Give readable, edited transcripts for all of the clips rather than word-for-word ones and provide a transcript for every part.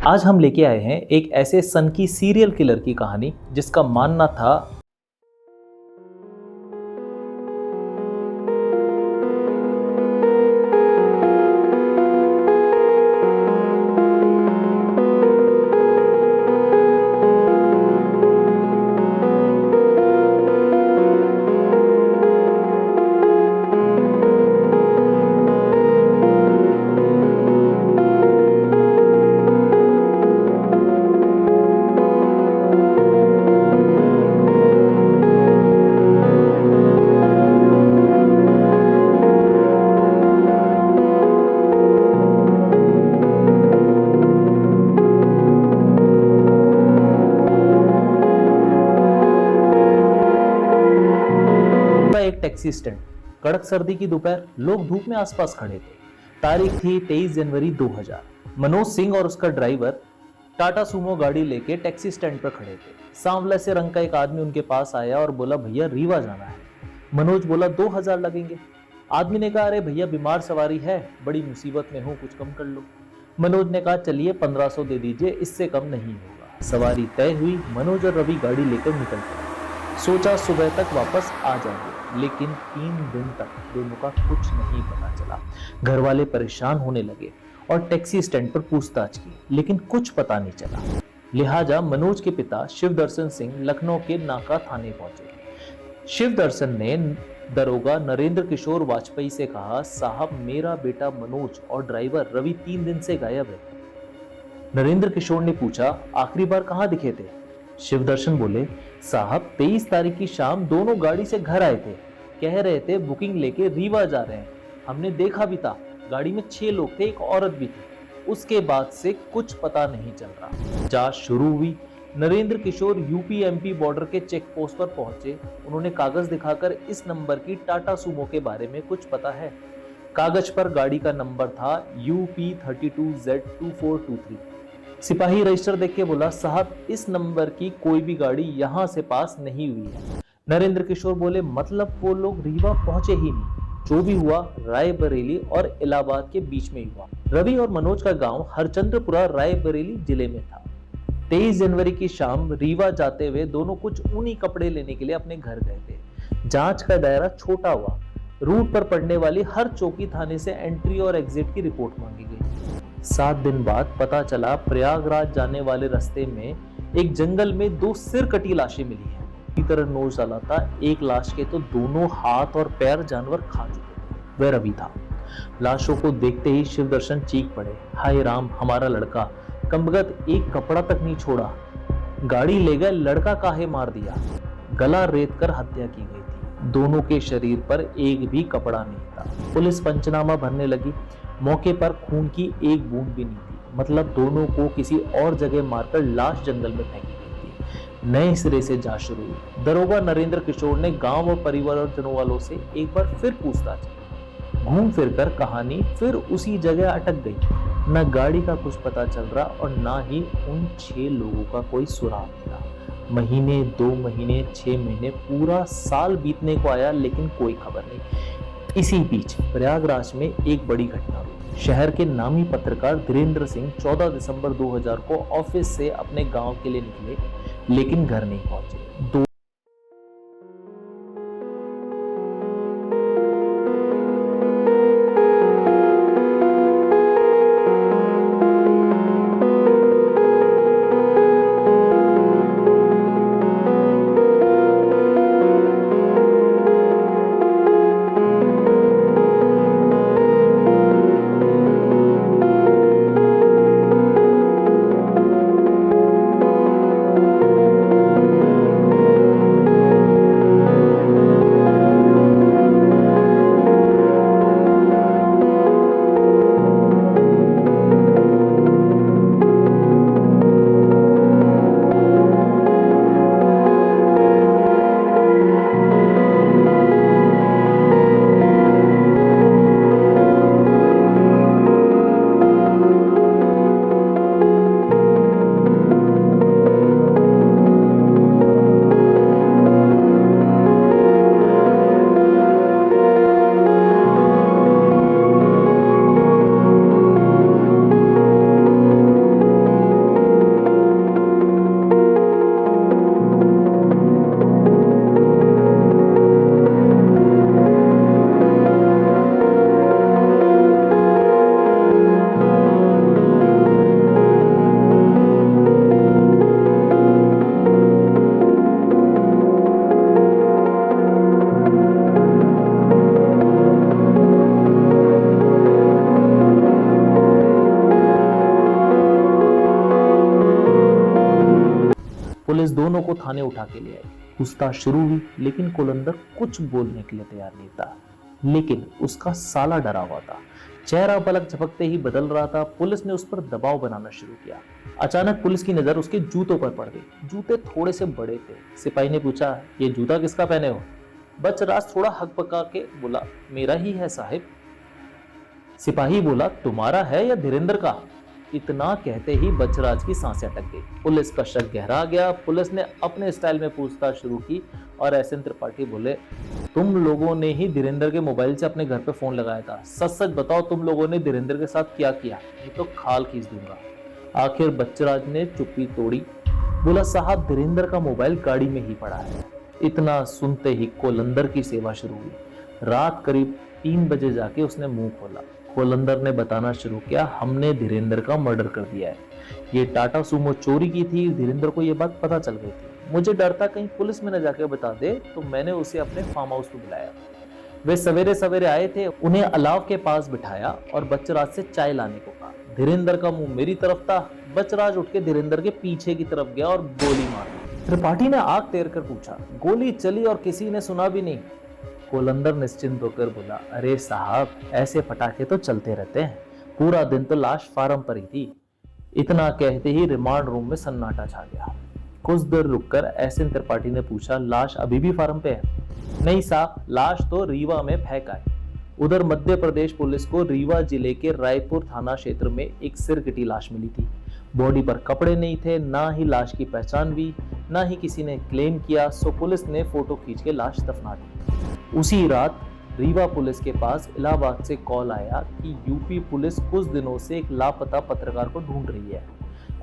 आज हम लेके आए हैं एक ऐसे सन की सीरियल किलर की कहानी जिसका मानना था एक टैक्सी स्टैंड। कड़क सर्दी की दोपहर, लोग धूप में आसपास खड़े थे। तारीख थी 23 जनवरी 2000। मनोज सिंह और उसका ड्राइवर टाटा सुमो गाड़ी लेके टैक्सी स्टैंड पर खड़े थे। सांवले से रंग का एक आदमी उनके पास आया और बोला, भैया रीवा जाना है। मनोज बोला, 2000 लगेंगे। आदमी ने कहा, अरे भैया बीमार सवारी है, बड़ी मुसीबत में हूं, कुछ कम कर लो। मनोज ने कहा, चलिए 1500 दे दीजिए, इससे कम नहीं होगा। सवारी तय हुई। मनोज और रवि गाड़ी लेकर निकल पड़े। सोचा सुबह तक वापस आ जाएंगे, लेकिन 3 दिन तक दोनों का कुछ नहीं पता चला। घर वाले परेशान होने लगे और टैक्सी स्टैंड पर पूछताछ की, लेकिन कुछ पता नहीं चला। लिहाजा मनोज के पिता शिवदर्शन सिंह लखनऊ के नाका थाने पहुंचे। शिवदर्शन ने दरोगा नरेंद्र किशोर वाजपेयी से कहा, साहब मेरा बेटा मनोज और ड्राइवर रवि 3 दिन से गायब है। नरेंद्र किशोर ने पूछा, आखिरी बार कहां दिखे थे? शिवदर्शन बोले, साहब 23 तारीख की शाम दोनों गाड़ी से घर आए थे। कह रहे थे बुकिंग लेके रीवा जा रहे हैं। हमने देखा भी था, गाड़ी में 6 लोग थे, एक औरत भी थी। उसके बाद से कुछ पता नहीं चल रहा। जांच शुरू हुई। नरेंद्र किशोर यूपी एमपी बॉर्डर के चेक पोस्ट पर पहुंचे। उन्होंने कागज दिखाकर, इस नंबर की टाटा सुमो के बारे में कुछ पता है? कागज पर गाड़ी का नंबर था UP32Z2423। सिपाही रजिस्टर देख के बोला, साहब इस नंबर की कोई भी गाड़ी यहां से पास नहीं हुई है। नरेंद्र किशोर बोले, मतलब वो लोग रीवा पहुंचे ही नहीं। जो भी हुआ रायबरेली और इलाहाबाद के बीच में ही हुआ। रवि और मनोज का गांव हरचंद्रपुरा रायबरेली जिले में था। 23 जनवरी की शाम रीवा जाते हुए दोनों कुछ ऊनी कपड़े लेने के लिए अपने घर गए थे। जांच का दायरा छोटा हुआ। रूट पर पड़ने वाली हर चौकी थाने से एंट्री और एग्जिट की रिपोर्ट मांगी गई। 7 दिन बाद पता चला, प्रयागराज जाने वाले रास्ते में एक जंगल में 2 सिर कटी लाशें मिली हैं। इसी तरह नोच डाला था, एक लाश के तो दोनों हाथ और पैर जानवर खा चुके थे। वह रवि था। लाशों को देखते ही शिवदर्शन चीख पड़े, हाय राम, हमारा लड़का। कमबख्त एक कपड़ा तक नहीं छोड़ा। गाड़ी ले गए, लड़का काहे मार दिया? गला रेत कर हत्या की गई थी। दोनों के शरीर पर एक भी कपड़ा नहीं था। पुलिस पंचनामा भरने लगी। मौके पर खून की एक बूंद भी नहीं थी। मतलब दोनों को किसी और जगह मारकर लाश जंगल में फेंकी गई थी। नए सिरे से जांच शुरू हुई। दरोगा नरेंद्र किशोर ने गांव और परिवारजनों वालों से एक बार फिर पूछताछ की। घूम फिरकर कहानी फिर उसी जगह अटक गई। न गाड़ी का कुछ पता चल रहा और ना ही उन 6 लोगों का कोई सुराग मिला। महीने, 2 महीने, 6 महीने, पूरा साल बीतने को आया, लेकिन कोई खबर नहीं। इसी बीच प्रयागराज में एक बड़ी घटना हुई। शहर के नामी पत्रकार धीरेन्द्र सिंह 14 दिसंबर 2000 को ऑफिस से अपने गांव के लिए निकले, लेकिन घर नहीं पहुंचे। पुलिस दोनों को थाने उठा के ले आई। पूछताछ शुरू हुई, लेकिन कोलंदर कुछ बोलने के लिए तैयार नहीं था। लेकिन उसका साला डरा हुआ था। चेहरा पलक झपकते ही बदल रहा था। पुलिस ने उस पर दबाव बनाना शुरू किया। अचानक पुलिस की नजर उसके जूतों पर पड़ गई। जूते थोड़े से बड़े थे। सिपाही ने पूछा, ये जूता किसका पहने हो? बचराज थोड़ा हक पका के बोला, मेरा ही है साहिब। सिपाही बोला, तुम्हारा है या धीरेंद्र का? इतना कहते ही बचराज की सांसें अटक गई। पुलिस का शक गहरा गया। पुलिस ने अपने स्टाइल में पूछताछ शुरू की और एसएन त्रिपाठी बोले, तुम लोगों ने ही धीरेंद्र के मोबाइल से अपने घर पे फोन लगाया था। सच सच बताओ, तुम लोगों ने धीरेंद्र के साथ क्या किया? नहीं तो खाल खींच दूंगा। आखिर बचराज ने चुप्पी तोड़ी। बोला, साहब धीरेंद्र का मोबाइल गाड़ी में ही पड़ा है। इतना सुनते ही कोलंदर की सेवा शुरू हुई। रात करीब 3 बजे जाके उसने मुंह खोला। कोलंदर ने बताना शुरू किया, हमने धीरेंद्र का मर्डर कर दिया है। ये टाटा सुमो चोरी की थी। धीरेंद्र को ये बात पता चल गई थी। मुझे डर था कहीं पुलिस में न जाके बता दे, तो मैंने उसे अपने फार्म हाउस में बुलाया। वे सवेरे सवेरे आए थे। उन्हें अलाव के पास बिठाया और बचराज से चाय लाने को कहा। धीरेंद्र का मुंह मेरी तरफ था। बचराज उठ के धीरेंद्र के पीछे की तरफ गया और गोली मार दी। त्रिपाठी ने आग तेर कर पूछा, गोली चली और किसी ने सुना भी नहीं? कोलंदर निश्चिंत होकर बोला, अरे साहब, ऐसे पटाखे तो चलते रहते हैं। पूरा दिन तो लाश फार्म पर ही थी। इतना कहते ही रिमांड रूम में सन्नाटा छा गया। कुछ देर रुककर एसएन त्रिपाठी ने पूछा, लाश अभी भी फार्म पे है? नहीं साहब, लाश तो रीवा में फेंक आए। उधर मध्य प्रदेश पुलिस को रीवा जिले के रायपुर थाना क्षेत्र में एक सिरकटी लाश मिली थी। बॉडी पर कपड़े नहीं थे, ना ही लाश की पहचान हुई, ना ही किसी ने क्लेम किया। सो पुलिस ने फोटो खींच के लाश दफना दी। उसी रात रीवा पुलिस के पास इलाहाबाद से कॉल आया कि यूपी पुलिस कुछ दिनों से एक लापता पत्रकार को ढूंढ रही है।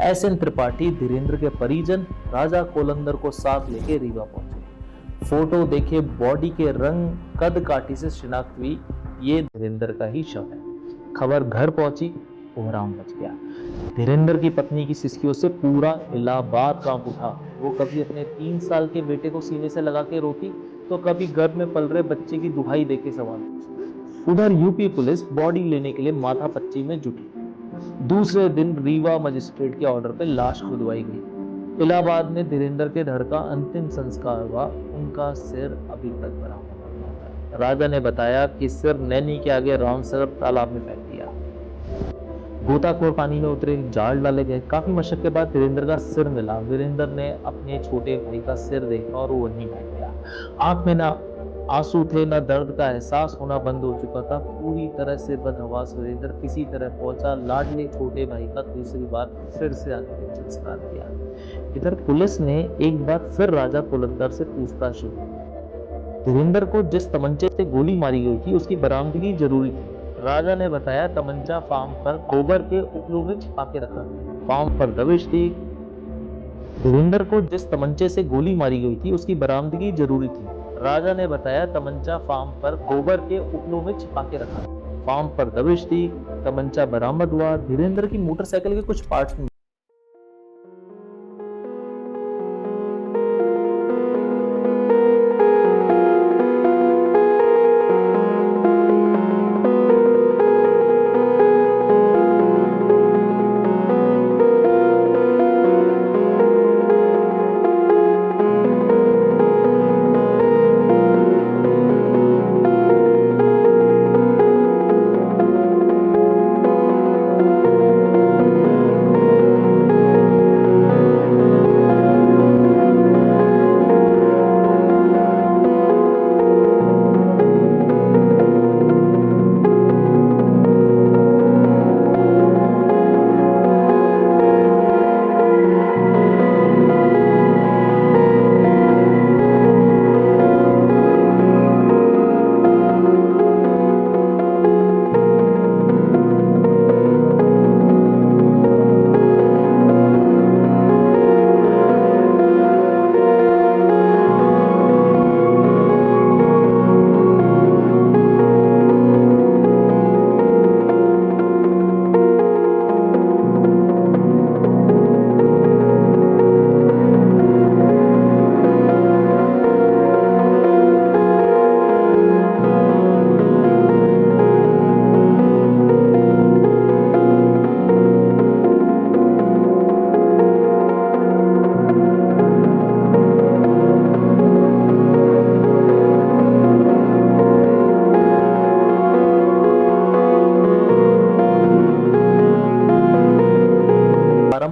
एसएन त्रिपाठी, धीरेंद्र के परिजन राजा कोलंदर को साथ लेके रीवा पहुंचे। फोटो देखे, बॉडी के रंग कद काठी से शिनाख्त हुई, ये धीरेंद्र का ही शव है। खबर घर पहुंची, कोहराम मच गया। धीरेंद्र की पत्नी की सिसकियों से पूरा इलाहाबाद कांप उठा। वो कभी अपने 3 साल के बेटे को सीने से लगा के रोती, तो कभी गर्भ में पल रहे बच्चे की दुहाई देके सवाल पूछती। उधर यूपी पुलिस बॉडी लेने के लिए माथापच्ची में जुटी। दूसरे दिन रीवा मजिस्ट्रेट के ऑर्डर पर लाश खुदवाई गई। इलाहाबाद में धीरेंद्र के धड़ का अंतिम संस्कार हुआ। उनका सिर अभी तक बरामद नहीं हुआ। राजा ने बताया कि सिर नैनी के आगे रामसर तालाब में फेंक दिया। गोताखोर पानी में उतरे, जाल डाले गए। काफी मशक्कत के बाद धीरेंद्र का सिर मिला। वीरेंद्र ने अपने छोटे भाई का सिर देखा और वो वहीं बैठ गया। आंख में ना आंसू थे, ना दर्द का एहसास होना बंद हो चुका था। पूरी तरह से बदहवास वीरेंद्र किसी तरह पहुंचा। लाडले छोटे भाई का तीसरी बार फिर से आगे संस्कार किया। इधर पुलिस ने एक बार फिर राजा कोलंदर से पूछताछ शुरू की। धीरेंद्र को जिस तमंचे से गोली मारी गई थी, उसकी बरामदगी जरूरी थी। राजा ने बताया, तमंचा फार्म पर गोबर के उपयोग में छिपा के रखा। फार्म पर दबिश थी। धीरेंद्र को जिस तमंचे से गोली मारी गई थी, उसकी बरामदगी जरूरी थी। राजा ने बताया, तमंचा फार्म पर गोबर के उपलों में छिपा के रखा। फार्म पर दबिश थी। तमंचा बरामद हुआ। धीरेंद्र की मोटरसाइकिल के कुछ पार्ट्स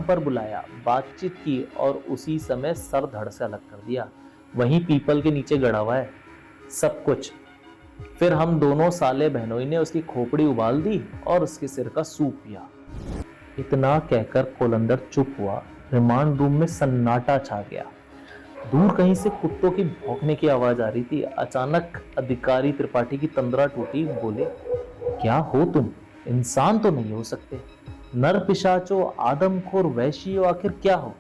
पर बुलाया, बातचीत की और उसी समय सर धड़ से अलग कर दिया। वहीं पीपल के नीचे गड़ा हुआ है सब कुछ। फिर हम दोनों साले बहनोई ने उसकी खोपड़ी उबाल दी और उसके सिर का सूप पिया। इतना कहकर कोलंदर चुप हुआ। रिमांड रूम में सन्नाटा छा गया। दूर कहीं से कुत्तों की भौंकने की आवाज आ रही थी। अचानक अधिकारी त्रिपाठी की तंद्रा टूटी। बोले, क्या हो तुम? इंसान तो नहीं हो सकते, नर पिशाचो, आदमखोर, वैशी हो, आखिर क्या हो?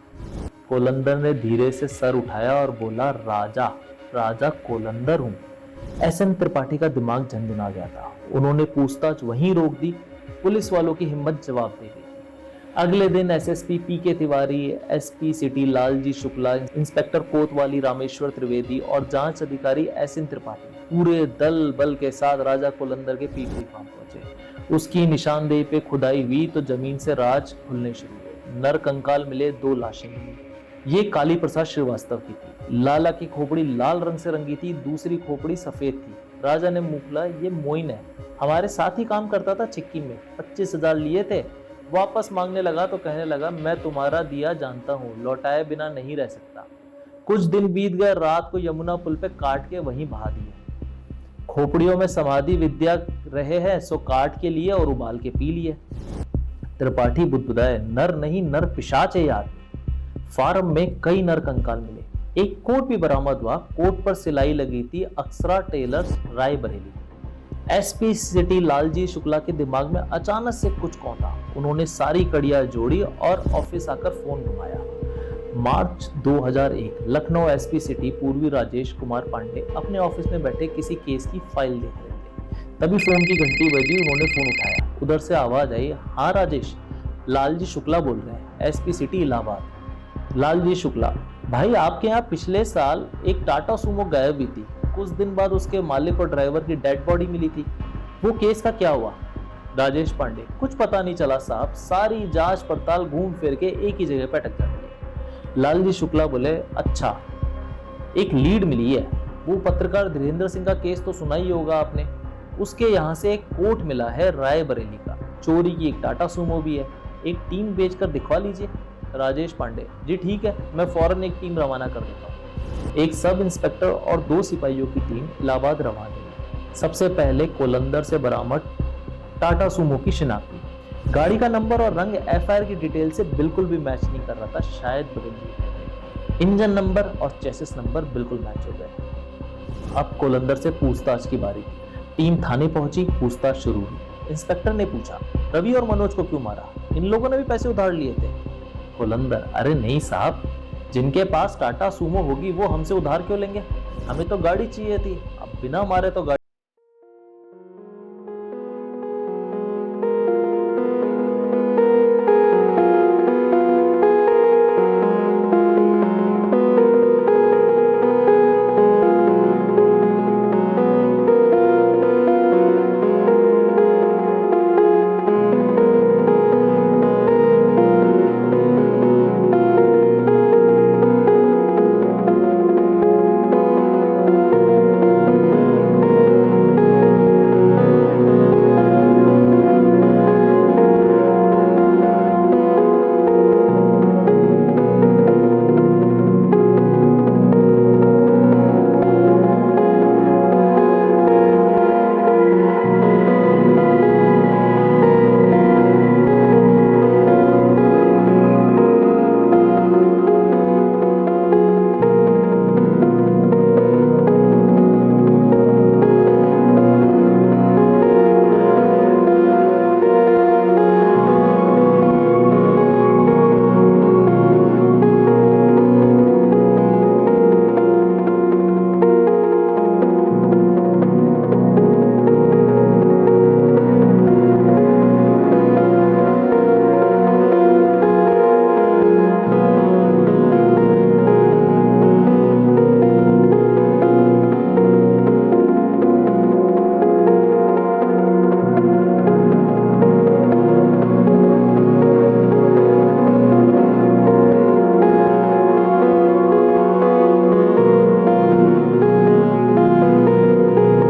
कोलंदर ने धीरे से सर उठाया और बोला, राजा, राजा कोलंदर हूं। एसएन त्रिपाठी का दिमाग झंझना गया था। उन्होंने पूछताछ वहीं रोक दी। पुलिस वालों की हिम्मत जवाब दे गई। अगले दिन SSP P K Tiwari, SP city Lalji Shukla, inspector Kotwali Rameshwar Trivedi और जांच अधिकारी एसएन त्रिपाठी पूरे दल बल के साथ राजा कोलंदर के पीपली फार्म पहुंचे। उसकी निशानदेही पे खुदाई हुई तो जमीन से राज खुलने शुरू हुए। नर कंकाल मिले, 2 लाशें मिली। ये काली प्रसाद श्रीवास्तव की थी। लाला की खोपड़ी लाल रंग से रंगी थी, दूसरी खोपड़ी सफेद थी। राजा ने मुंह खुला, ये मोइन है, हमारे साथ ही काम करता था चिक्की में, 25,000 लिए थे। वापस मांगने लगा तो कहने लगा, मैं तुम्हारा दिया जानता हूँ, लौटाए बिना नहीं रह सकता। कुछ दिन बीत गए, रात को यमुना पुल पे काट के वहीं बहा दिए। खोपड़ियों में समाधि विद्या रहे हैं, सो काट के लिए और उबाल के पी लिए। त्रिपाठी बुदबुदाए, नर नहीं, नर पिशाच है ये आदमी। फार्म में कई नर कंकाल मिले। एक कोट भी बरामद हुआ। कोट पर सिलाई लगी थी, Aksara tailors, Raebareli. SP city Lalji Shukla के दिमाग में अचानक से कुछ कौंधा। उन्होंने सारी कड़ियां जोड़ी और ऑफिस आकर फोन घुमाया। मार्च 2001, लखनऊ एसपी सिटी पूर्वी राजेश कुमार पांडे अपने ऑफिस में बैठे किसी केस की फाइल देख रहे थे। तभी फोन की घंटी बजी। उन्होंने फोन उठाया। उधर से आवाज आई, हाँ राजेश, लालजी शुक्ला बोल रहे हैं, एसपी सिटी इलाहाबाद। लालजी शुक्ला, भाई आपके यहाँ पिछले साल एक टाटा सुमो गायब हुई थी। कुछ दिन बाद उसके मालिक और ड्राइवर की डेड बॉडी मिली थी। वो केस का क्या हुआ? राजेश पांडे, कुछ पता नहीं चला साहब, सारी जांच पड़ताल घूम फिर के एक ही जगह पे अटक जाती है। लालजी शुक्ला बोले, अच्छा, एक लीड मिली है। वो पत्रकार धीरेन्द्र सिंह का केस तो सुना ही होगा आपने। उसके यहाँ से एक कोट मिला है रायबरेली का। चोरी की एक टाटा सुमो भी है। एक टीम भेजकर दिखवा लीजिए। राजेश पांडे, जी ठीक है, मैं फौरन एक टीम रवाना कर देता हूँ। एक सब इंस्पेक्टर और 2 सिपाहियों की टीम इलाहाबाद रवाना हुई। सबसे पहले कोलंदर से बरामद टाटा सुमो की शिनाख्त। गाड़ी का नंबर और रंग एफआईआर की डिटेल से बिल्कुल भी मैच नहीं कर रहा था, शायद बदल दिए गए थे। इंजन नंबर और चेसिस नंबर बिल्कुल मैच हो गए। अब कोलंदर से पूछताछ की बारी। टीम थाने पहुंची, पूछताछ शुरू हुई। इंस्पेक्टर ने पूछा, रवि और मनोज को क्यों मारा? इन लोगों ने भी पैसे उधार लिए थे। कोलंदर, अरे नहीं साहब, जिनके पास टाटा सुमो होगी वो हमसे उधार क्यों लेंगे? हमें तो गाड़ी चाहिए थी, अब बिना मारे तो गाड़ी।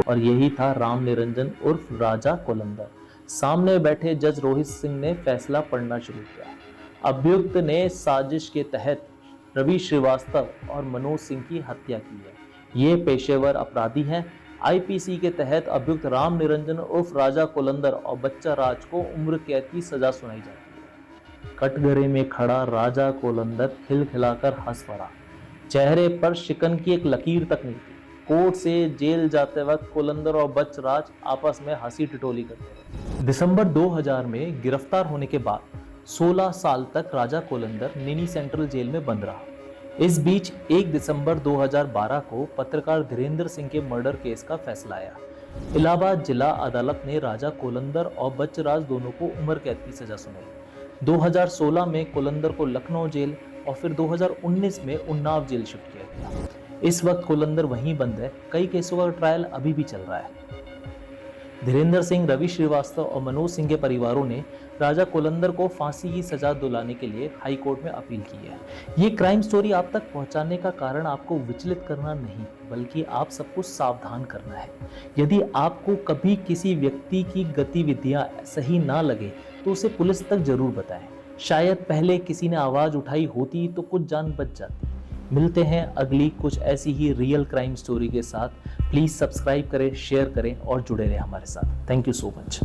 और यही था राम निरंजन उर्फ राजा कोलंदर। सामने बैठे जज रोहित सिंह ने फैसला पढ़ना शुरू किया। अभियुक्त ने साजिश के तहत रवि श्रीवास्तव और मनोज सिंह की हत्या की है। ये पेशेवर अपराधी हैं। आईपीसी के तहत अभियुक्त राम निरंजन उर्फ राजा कोलंदर और बच्चा राज को उम्र कैद की सजा सुनाई जाती है। कटघरे में खड़ा राजा कोलंदर खिलखिलाकर हंस पड़ा। चेहरे पर शिकन की एक लकीर तक नहीं थी। कोर्ट से जेल जाते वक्त कोलंदर और बच्चा राज आपस में हंसी टिटोली करते रहे। दिसंबर 2000 में गिरफ्तार होने के बाद 16 साल तक राजा कोलंदर निनी सेंट्रल जेल में बंद रहा। इस बीच 1 दिसंबर 2012 को पत्रकार धीरेन्द्र सिंह के मर्डर केस का फैसला आया। इलाहाबाद जिला अदालत ने राजा कोलंदर और बच्चराज दोनों को उम्र कैद की सजा सुनाई। 2016 में कोलंदर को लखनऊ जेल और फिर 2019 में उन्नाव जेल शिफ्ट किया गया। इस वक्त कोलंदर वहीं बंद है। कई केसों का ट्रायल अभी भी चल रहा है। धीरेन्द्र सिंह, रवि श्रीवास्तव और मनोज सिंह के परिवारों ने राजा कोलंदर को फांसी की सजा दिलाने के लिए हाई कोर्ट में अपील की है। ये क्राइम स्टोरी आप तक पहुंचाने का कारण आपको विचलित करना नहीं, बल्कि आप सबको सावधान करना है। यदि आपको कभी किसी व्यक्ति की गतिविधियां सही ना लगे तो उसे पुलिस तक जरूर बताएं। शायद पहले किसी ने आवाज उठाई होती तो कुछ जान बच जाती। मिलते हैं अगली कुछ ऐसी ही रियल क्राइम स्टोरी के साथ। प्लीज सब्सक्राइब करें, शेयर करें और जुड़े रहें हमारे साथ। Thank you so much.